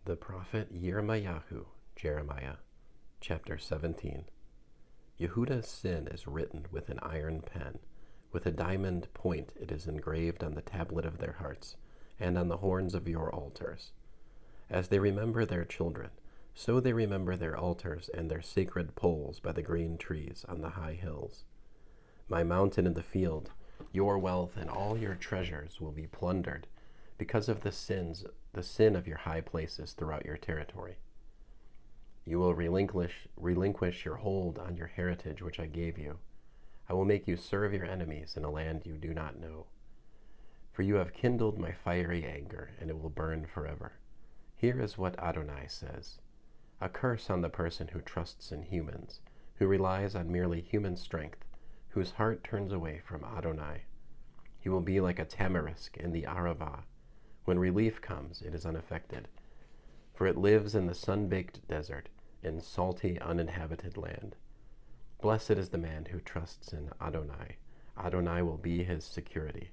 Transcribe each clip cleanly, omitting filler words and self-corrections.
The prophet Yirmeyahu, Jeremiah, chapter 17. Yehuda's sin is written with an iron pen. With a diamond point it is engraved on the tablet of their hearts, and on the horns of your altars. As they remember their children, so they remember their altars and their sacred poles by the green trees on the high hills. My mountain in the field, your wealth and all your treasures will be plundered, because of the sin of your high places throughout your territory. You will relinquish your hold on your heritage which I gave you. I will make you serve your enemies in a land you do not know. For you have kindled my fiery anger, and it will burn forever. Here is what Adonai says. A curse on the person who trusts in humans, who relies on merely human strength, whose heart turns away from Adonai. He will be like a tamarisk in the Arava. When relief comes, it is unaffected, for it lives in the sun-baked desert, in salty, uninhabited land. Blessed is the man who trusts in Adonai. Adonai will be his security.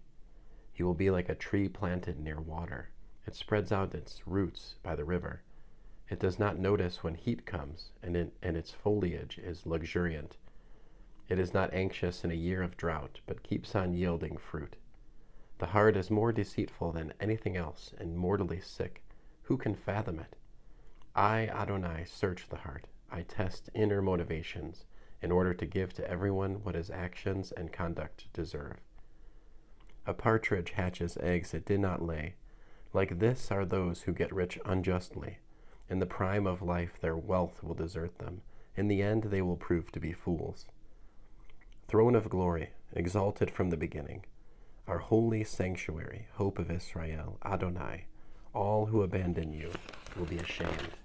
He will be like a tree planted near water. It spreads out its roots by the river. It does not notice when heat comes, and its foliage is luxuriant. It is not anxious in a year of drought, but keeps on yielding fruit. The heart is more deceitful than anything else and mortally sick. Who can fathom it? I, Adonai, search the heart. I test inner motivations in order to give to everyone what his actions and conduct deserve. A partridge hatches eggs it did not lay. Like this are those who get rich unjustly. In the prime of life their wealth will desert them. In the end they will prove to be fools. Throne of glory, exalted from the beginning. Our holy sanctuary, hope of Israel, Adonai, all who abandon you will be ashamed.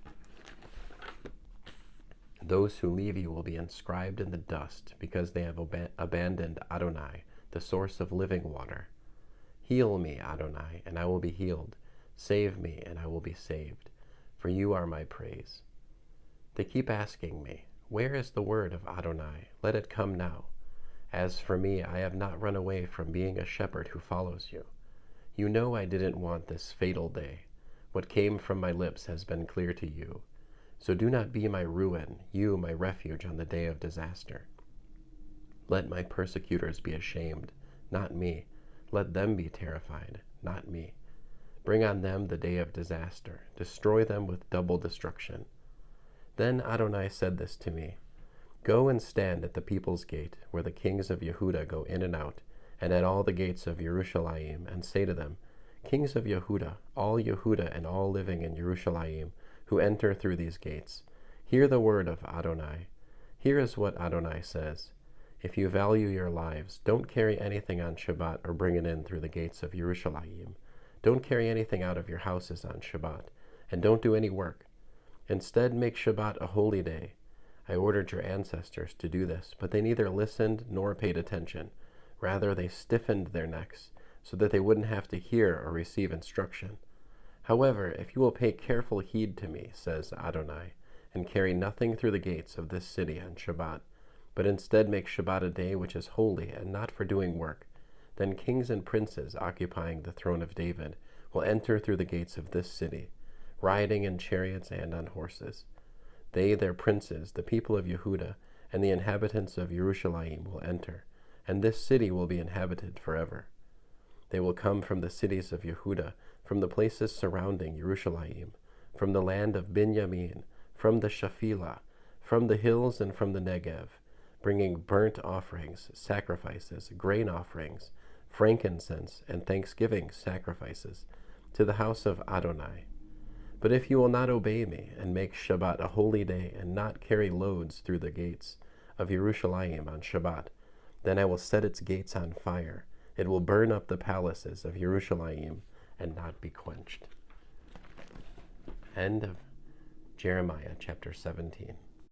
Those who leave you will be inscribed in the dust because they have abandoned Adonai, the source of living water. Heal me, Adonai, and I will be healed. Save me, and I will be saved, for you are my praise. They keep asking me, where is the word of Adonai? Let it come now. As for me, I have not run away from being a shepherd who follows you. You know I didn't want this fatal day. What came from my lips has been clear to you. So do not be my ruin, you my refuge on the day of disaster. Let my persecutors be ashamed, not me. Let them be terrified, not me. Bring on them the day of disaster. Destroy them with double destruction. Then Adonai said this to me. Go and stand at the people's gate, where the kings of Yehuda go in and out, and at all the gates of Yerushalayim, and say to them, Kings of Yehuda, all Yehuda and all living in Yerushalayim, who enter through these gates, hear the word of Adonai. Here is what Adonai says. If you value your lives, don't carry anything on Shabbat or bring it in through the gates of Yerushalayim. Don't carry anything out of your houses on Shabbat, and don't do any work. Instead, make Shabbat a holy day. I ordered your ancestors to do this, but they neither listened nor paid attention. Rather, they stiffened their necks, so that they wouldn't have to hear or receive instruction. However, if you will pay careful heed to me, says Adonai, and carry nothing through the gates of this city on Shabbat, but instead make Shabbat a day which is holy and not for doing work, then kings and princes occupying the throne of David will enter through the gates of this city, riding in chariots and on horses. They, their princes, the people of Yehuda, and the inhabitants of Yerushalayim will enter, and this city will be inhabited forever. They will come from the cities of Yehuda, from the places surrounding Yerushalayim, from the land of Binyamin, from the Shaphilah, from the hills and from the Negev, bringing burnt offerings, sacrifices, grain offerings, frankincense, and thanksgiving sacrifices to the house of Adonai. But if you will not obey me and make Shabbat a holy day and not carry loads through the gates of Yerushalayim on Shabbat, then I will set its gates on fire. It will burn up the palaces of Yerushalayim and not be quenched. End of Jeremiah chapter 17.